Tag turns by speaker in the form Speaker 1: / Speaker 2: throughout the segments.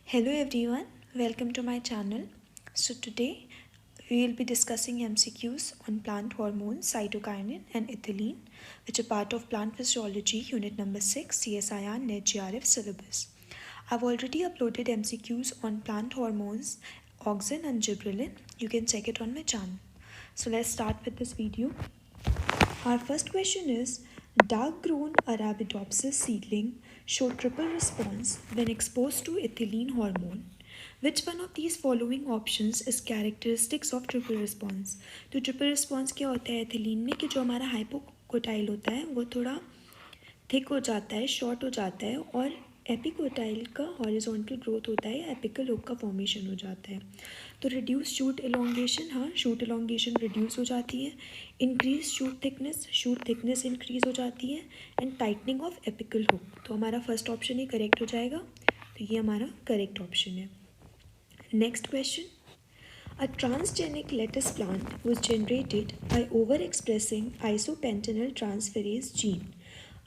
Speaker 1: Hello everyone, welcome to my channel. So today we will be discussing MCQs on plant hormones, cytokinin and ethylene, which are part of plant physiology unit number 6 CSIR NET GRF syllabus. I've already uploaded MCQs on plant hormones, auxin and gibberellin. You can check it on my channel. So let's start with this video. Our first question is, dark-grown Arabidopsis seedling showed triple response when exposed to ethylene hormone. Which one of these following options is characteristics of triple response? तो triple response क्या होता है ethylene में कि जो हमारा hypocotyl होता है वो थोड़ा थिक हो जाता है, शॉर्ट हो जाता है और एपिकोटाइल का हॉरिजॉन्टल ग्रोथ होता है, एपिकल हुक का फॉर्मेशन हो जाता है. तो रिड्यूस शूट एलोंगेशन, हाँ शूट एलोंगेशन रिड्यूस हो जाती है. इंक्रीज शूट थिकनेस इंक्रीज हो जाती है. And tightening of apical hook. तो हमारा फर्स्ट ऑप्शन ही करेक्ट हो जाएगा. तो ये हमारा करेक्ट ऑप्शन है. Next question. A transgenic lettuce plant was generated by overexpressing isopentenyl transferase gene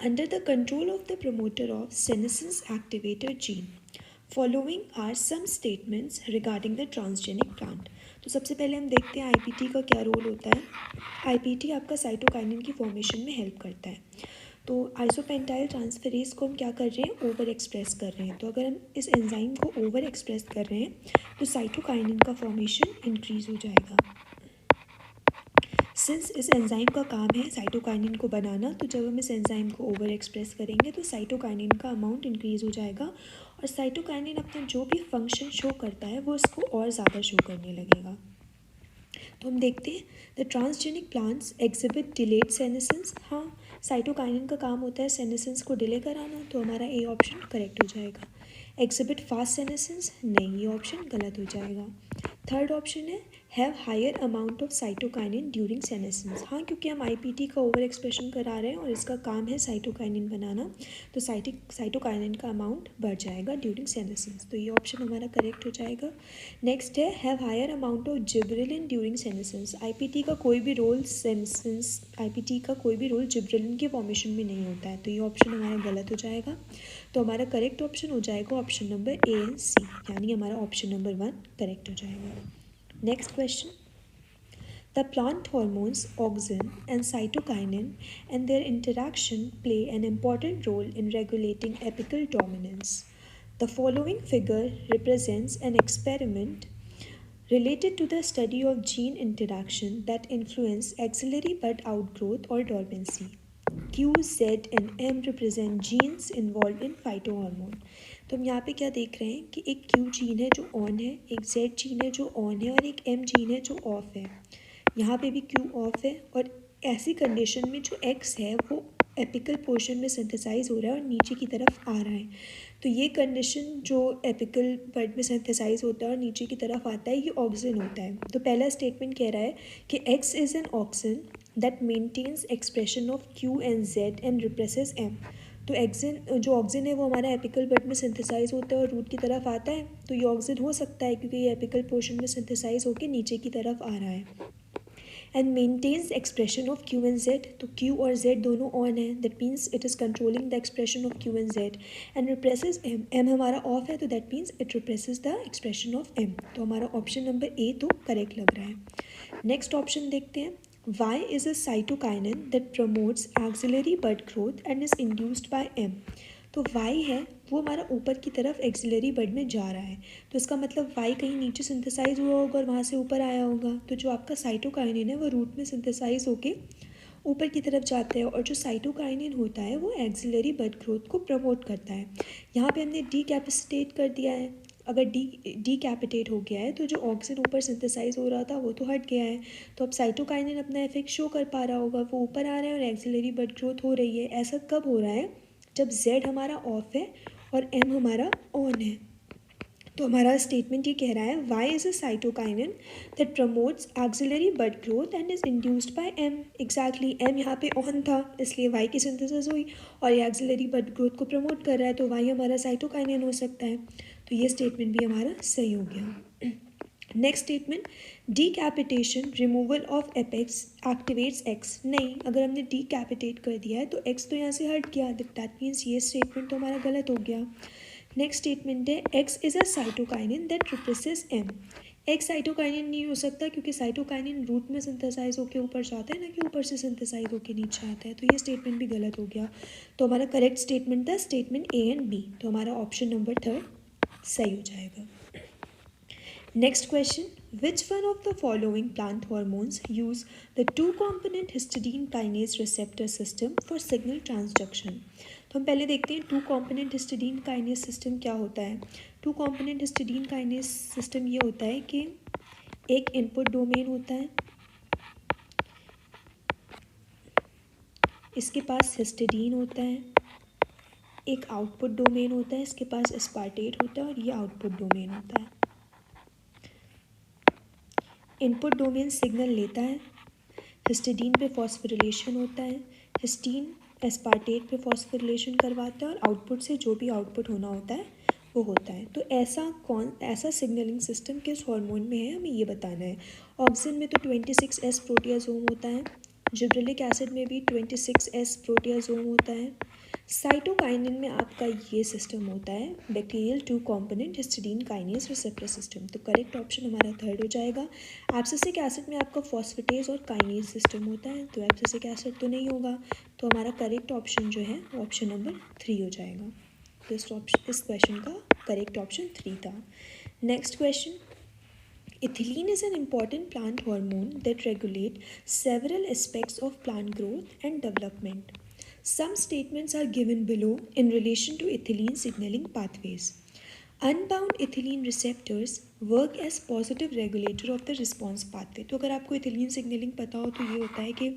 Speaker 1: under the control of the promoter of senescence activator gene. Following are some statements regarding the transgenic plant. तो सबसे पहले हम देखते हैं IPT का क्या role होता है. आईपीटी आपका साइटोकाइनिन की फॉर्मेशन में हेल्प करता है. तो आइसोपेंटाइल ट्रांसफेरेज को हम क्या कर रहे हैं, ओवर एक्सप्रेस कर रहे हैं. तो अगर हम इस एंजाइम को ओवर एक्सप्रेस कर रहे हैं तो साइटोकाइनिन का फॉर्मेशन इंक्रीज हो जाएगा. सिंस इस एंजाइम का काम है साइटोकाइनिन को बनाना, तो जब हम इस एंजाइम को ओवर एक्सप्रेस करेंगे तो साइटोकाइनिन का अमाउंट इंक्रीज हो जाएगा और साइटोकाइनिन अपना जो भी फंक्शन शो करता है वो इसको और ज़्यादा शो करने लगेगा. तो हम देखते हैं the transgenic plants exhibit delayed senescence. हाँ साइटोकाइनिन का काम होता है सेनेसेंस को डिले कराना, तो हमारा ए ऑप्शन करेक्ट हो जाएगा. एग्जिबिट फास्ट सेनेसेंस, नहीं ये ऑप्शन गलत हो जाएगा. थर्ड ऑप्शन है have higher amount of cytokinin during senescence. हाँ क्योंकि हम आईपीटी का ओवर एक्सप्रेशन करा रहे हैं और इसका काम है साइटोकाइनिन बनाना, तो साइटोकाइनिन का अमाउंट बढ़ जाएगा ड्यूरिंग सेनेसेंस. तो ये ऑप्शन हमारा करेक्ट हो जाएगा. नेक्स्ट है have higher amount of gibberellin during senescence. IPT का कोई भी रोल जिब्रेलिन के फॉर्मेशन में नहीं होता है, तो ये ऑप्शन हमारा गलत हो जाएगा. तो हमारा करेक्ट ऑप्शन हो जाएगा ऑप्शन नंबर ए एंड सी, यानी हमारा ऑप्शन नंबर 1 करेक्ट हो जाएगा. Next question. The plant hormones auxin and cytokinin and their interaction play an important role in regulating apical dominance. The following figure represents an experiment related to the study of gene interaction that influence axillary bud outgrowth or dormancy. Q, Z and M represent genes involved in phytohormone. तो हम यहाँ पे क्या देख रहे हैं कि एक क्यू जीन है जो ऑन है, एक जेड जीन है जो ऑन है और एक एम जीन है जो ऑफ है. यहाँ पे भी क्यू ऑफ है और ऐसी कंडीशन में जो एक्स है वो एपिकल पोर्शन में सिंथेसाइज हो रहा है और नीचे की तरफ आ रहा है. तो ये कंडीशन जो एपिकल बड में सिंथेसाइज होता है और नीचे की तरफ आता है, ये ऑक्सिन होता है. तो पहला स्टेटमेंट कह रहा है कि X is an auxin that maintains expression of Q and Z and represses M. तो जो ऑक्सिन है वो हमारा एपिकल बड में सिंथेसाइज होता है और रूट की तरफ आता है. तो ये ऑक्सिन हो सकता है क्योंकि ये एपिकल पोर्शन में सिंथेसाइज होकर नीचे की तरफ आ रहा है. And maintains expression of Q and Z. तो क्यू और जेड दोनों ऑन है, that means it is controlling the expression of Q and Z. And represses M, M हमारा ऑफ है तो that means it represses the expression of M. तो हमारा option number A तो करेक्ट लग रहा है. नेक्स्ट ऑप्शन देखते हैं. Y is a cytokinin that promotes axillary bud growth and is induced by M. तो Y है वो हमारा ऊपर की तरफ एक्सिलरी बड में जा रहा है, तो इसका मतलब Y कहीं नीचे सिंथेसाइज हुआ होगा और वहाँ से ऊपर आया होगा. तो जो आपका साइटोकाइनिन है वो रूट में सिंथेसाइज होके ऊपर की तरफ जाता है और जो साइटोकाइनिन होता है वो एक्सिलरी बड ग्रोथ को प्रमोट करता है. यहाँ पे हमने डीकैपेसिटेट कर दिया है. अगर डीकैपिटेट हो गया है तो जो ऑक्सिन ऊपर सिंथेसाइज हो रहा था वो तो हट गया है. तो अब साइटोकाइनिन अपना इफेक्ट शो कर पा रहा होगा, वो ऊपर आ रहा है और एक्सिलरी बड ग्रोथ हो रही है. ऐसा कब हो रहा है, जब जेड हमारा ऑफ है और एम हमारा ऑन है. तो हमारा स्टेटमेंट ये कह रहा है Y is a cytokinin that promotes axillary bud growth and is induced by M. Exactly M यहाँ पे ऑन था इसलिए वाई की सिंथेसिस हुई और ये एक्सिलरी बड ग्रोथ को प्रमोट कर रहा है, तो वाई हमारा साइटोकाइनिन हो सकता है. तो ये स्टेटमेंट भी हमारा सही हो गया. Next statement. Decapitation removal of apex activates x. नहीं, अगर हमने डीकैपिटेट कर दिया है तो एक्स तो यहाँ से हट गया, दैट मीन्स ये स्टेटमेंट तो हमारा गलत हो गया. नेक्स्ट स्टेटमेंट है X is a cytokinin that represses M. X cytokinin नहीं हो सकता क्योंकि साइटोकाइनिन रूट में सिंथेसाइज होकर ऊपर जाता है ना कि ऊपर से सिंथेसाइज होकर नीचे आता है, तो ये स्टेटमेंट भी गलत हो गया। तो हमारा करेक्ट स्टेटमेंट था स्टेटमेंट ए एंड बी, तो हमारा ऑप्शन नंबर 3 सही हो जाएगा। Next question, which one of the following plant hormones use the two component histidine kinase receptor system for signal transduction. तो हम पहले देखते हैं two component histidine kinase system क्या होता है। Two component histidine kinase system ये होता है कि एक इनपुट डोमेन होता है, इसके पास हिस्टिडीन होता है, एक आउटपुट डोमेन होता है, इसके पास एस्पार्टेट होता है और ये आउटपुट डोमेन होता है। इनपुट डोमेन सिग्नल लेता है, हिस्टिडीन पे फॉस्फोरिलेशन होता है, हिस्टीन एस्पार्टेट पे फॉस्फोरिलेशन करवाता है और आउटपुट से जो भी आउटपुट होना होता है वो होता है। तो ऐसा सिग्नलिंग सिस्टम किस हार्मोन में है हमें ये बताना है। ऑक्सिन में तो 26S प्रोटियाजोम होता है, जिब्रेलिक एसिड में भी 26S प्रोटियाजोम होता है, साइटोकाइनिन में आपका ये सिस्टम होता है bacterial two component histidine kinase receptor system. तो करेक्ट ऑप्शन हमारा 3 हो जाएगा। एब्सिसिक एसिड में आपका फॉस्फेटेज और काइनेज सिस्टम होता है, तो एब्सिसिक एसिड तो नहीं होगा, तो हमारा करेक्ट ऑप्शन जो है ऑप्शन नंबर 3 हो जाएगा। तो इस क्वेश्चन का करेक्ट ऑप्शन 3 था। Next question, ethylene is an important plant hormone that regulate several aspects of plant growth and development. Some statements are given below in relation to ethylene signaling pathways. Unbound ethylene receptors work as positive regulator of the response pathway. तो अगर आपको ethylene signaling पता हो तो ये होता है कि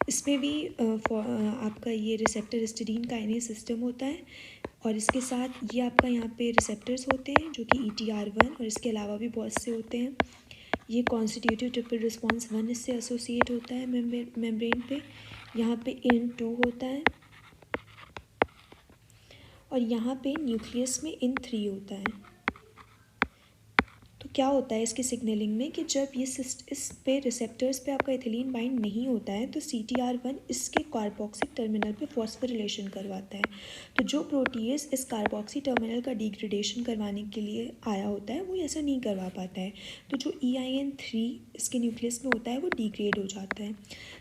Speaker 1: इसमें भी आपका ये रिसेप्टर हिस्टिडीन काइनेज सिस्टम होता है और इसके साथ ये आपका यहाँ पे रिसेप्टर्स होते हैं जो कि ETR1 और इसके अलावा भी बहुत से होते हैं। ये कॉन्स्टिट्यूटिव ट्रिपल रिस्पॉन्स 1 इससे एसोसिएट होता है मेम्ब्रेन पे, यहाँ पे IN2 होता है और यहाँ पे न्यूक्लियस में IN3 होता है। तो क्या होता है इसकी सिग्नलिंग में कि जब ये इस पे रिसेप्टर्स पे आपका इथिलीन बाइंड नहीं होता है तो CTR1 इसके कार्बोक्सिल टर्मिनल पे फॉस्फोरिलेशन करवाता है। तो जो प्रोटीएज इस कार्बोक्सी टर्मिनल का डिग्रेडेशन करवाने के लिए आया होता है वो ऐसा नहीं करवा पाता है, तो जो EIN3 इसके न्यूक्लियस में होता है वो डिग्रेड हो जाता है।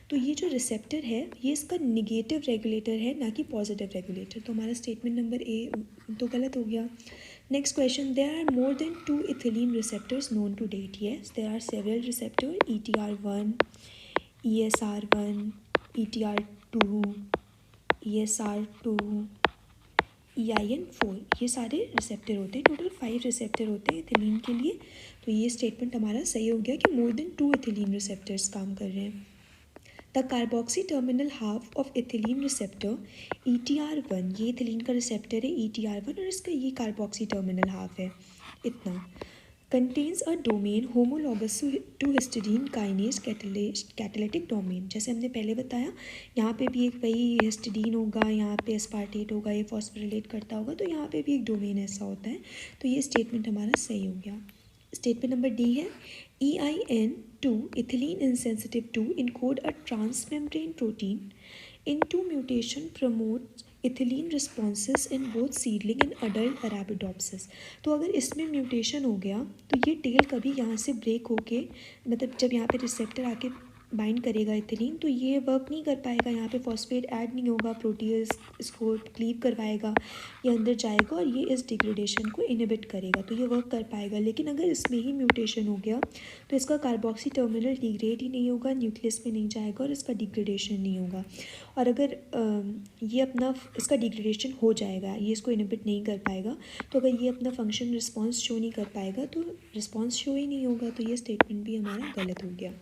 Speaker 1: तो ये जो रिसेप्टर है ये इसका निगेटिव रेगुलेटर है ना कि पॉजिटिव रेगुलेटर। तो हमारा स्टेटमेंट नंबर ए तो गलत हो गया। Next question, there are more than 2 ethylene receptors known to date. Yes, there are several receptors, ETR1, ESR1, ETR2, ESR2, EIN4, ये सारे रिसेप्टर होते हैं। टोटल 5 रिसेप्टर होते हैं इथिलीन के लिए। तो ये स्टेटमेंट हमारा सही हो गया कि मोर देन 2 इथिलीन रिसेप्टर्स काम कर रहे हैं। The carboxy terminal half of ethylene receptor ETR1, ये इथिलीन का रिसेप्टर है ETR1 और इसका ये कार्बोक्सी टर्मिनल हाफ है इतना। Contains a domain homologous to histidine kinase catalytic domain. जैसे हमने पहले बताया यहाँ पे भी एक वही हिस्टिडीन होगा, यहाँ पे एस्पार्टेट होगा, ये फॉस्फोरिलेट करता होगा, तो यहाँ पे भी एक डोमेन ऐसा होता है। तो ये स्टेटमेंट हमारा सही हो गया। स्टेटमेंट नंबर डी है EIN2 ethylene insensitive 2 encode a transmembrane protein into mutation promotes ethylene responses in both seedling and adult Arabidopsis। तो अगर इसमें म्यूटेशन हो गया तो ये टेल कभी यहाँ से ब्रेक होके मतलब जब यहाँ पे रिसेप्टर आके बाइंड करेगा इथिलीन तो ये वर्क नहीं कर पाएगा, यहाँ पे फॉस्फेट ऐड नहीं होगा, प्रोटीज इसको क्लीव करवाएगा, ये अंदर जाएगा और ये इस डिग्रेडेशन को इनहिबिट करेगा, तो ये वर्क कर पाएगा। लेकिन अगर इसमें ही म्यूटेशन हो गया तो इसका कार्बोक्सी टर्मिनल डिग्रेड ही नहीं होगा, न्यूक्लियस में नहीं जाएगा और इसका डिग्रेडेशन नहीं होगा। और अगर ये अपना इसका डिग्रेडेशन हो जाएगा, ये इसको इनहिबिट नहीं कर पाएगा, तो अगर ये अपना फंक्शन रिस्पॉन्स शो नहीं कर पाएगा तो रिस्पॉन्स शो ही नहीं होगा, तो ये स्टेटमेंट भी हमारा गलत हो गया।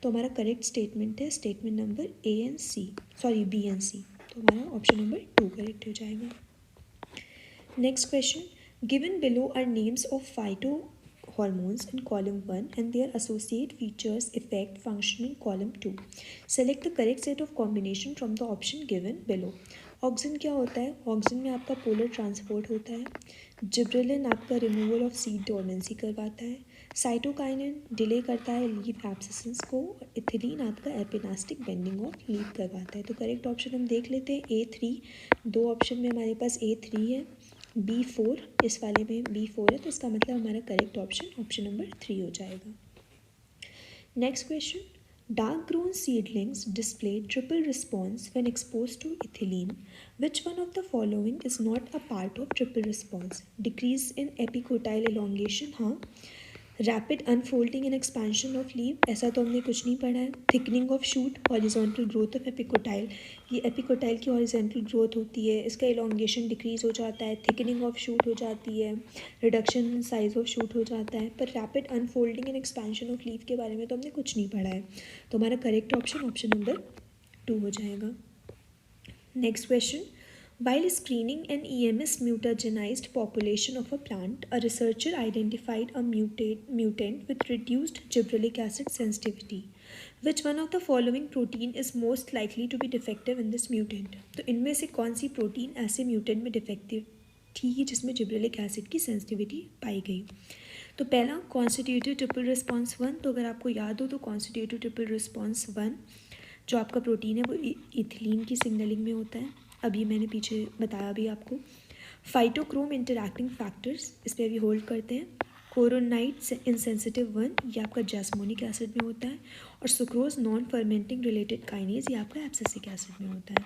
Speaker 1: तो हमारा करेक्ट स्टेटमेंट है statement number B and C। तो हमारा ऑप्शन नंबर 2 करेक्ट हो जाएगा। Next question, given below are names of phyto hormones in column 1 and their associate features effect function in column 2. Select the correct set of combination from the option given below. Auxin क्या होता है? Auxin में आपका polar transport होता है, gibberellin आपका removal of seed डोर्मेंसी करवाता है, साइटोकाइनिन डिले करता है लीफ एब्सिसेंस को, इथिलीन आपका एपिनास्टिक बेंडिंग ऑफ लीफ करवाता है। तो करेक्ट ऑप्शन हम देख लेते हैं A3। 2 ऑप्शन में हमारे पास A3 है। B4, इस वाले में B4 है, तो इसका मतलब हमारा करेक्ट ऑप्शन नंबर 3 हो जाएगा. Next question. Dark grown seedlings display triple response when exposed to ethylene. Which one of the following is not a part of triple response? Decrease in epicotyle elongation, हाँ. Rapid unfolding and expansion of leave, ऐसा तो हमने कुछ नहीं पढ़ा है. Thickening of shoot, horizontal growth of epicotyl, ये epicotyl की हॉरिजॉन्टल ग्रोथ होती है, इसका इलोंगेशन डिक्रीज हो जाता है, थिकनिंग ऑफ शूट हो जाती है, reduction in size of shoot हो जाता है. पर rapid unfolding and expansion of leave के बारे में तो हमने कुछ नहीं पढ़ा है. तो हमारा करेक्ट ऑप्शन नंबर 2 हो जाएगा. Next question. While screening an EMS mutagenized population of a plant, a researcher identified a mutant with reduced gibberellic acid sensitivity. Which one of the following protein is most likely to be defective in this mutant? तो इनमें से कौन सी protein ऐसे mutant में defective थी जिसमें gibberellic acid की sensitivity पाई गई? तो पहला कॉन्स्टिट्यूटिव ट्रिपल रिस्पॉन्स 1. तो अगर आपको याद हो तो कॉन्स्टिट्यूटिव ट्रिपल रिस्पॉन्स 1 जो आपका प्रोटीन है वो इथिलीन की सिग्नलिंग में होता है. अभी मैंने पीछे बताया भी आपको. फाइटोक्रोम इंटरैक्टिंग फैक्टर्स, इस पर अभी होल्ड करते हैं. कोरोनाइट इंसेंसिटिव 1 ये आपका जैस्मोनिक एसिड में होता है. और sucrose non fermenting related kinase ये आपका एब्सिसिक एसिड में होता है.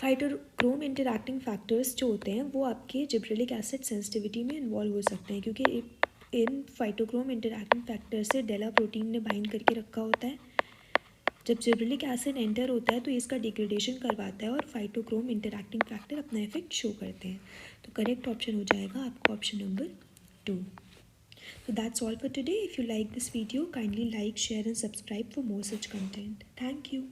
Speaker 1: फाइटोक्रोम इंटरैक्टिंग फैक्टर्स जो होते हैं वो आपके जिब्रेलिक एसिड सेंसिटिविटी में इन्वॉल्व हो सकते हैं क्योंकि इन फाइटोक्रोम इंटरैक्टिंग फैक्टर से डेला प्रोटीन ने बाइंड करके रखा होता है. जब जिब्रेलिक एसिड एंटर होता है तो इसका डिग्रेडेशन करवाता है और फाइटोक्रोम इंटरैक्टिंग फैक्टर अपना इफेक्ट शो करते हैं. तो करेक्ट ऑप्शन हो जाएगा आपका option number 2. So that's all for today. If you like this video, kindly like, share and subscribe for more such content. Thank you.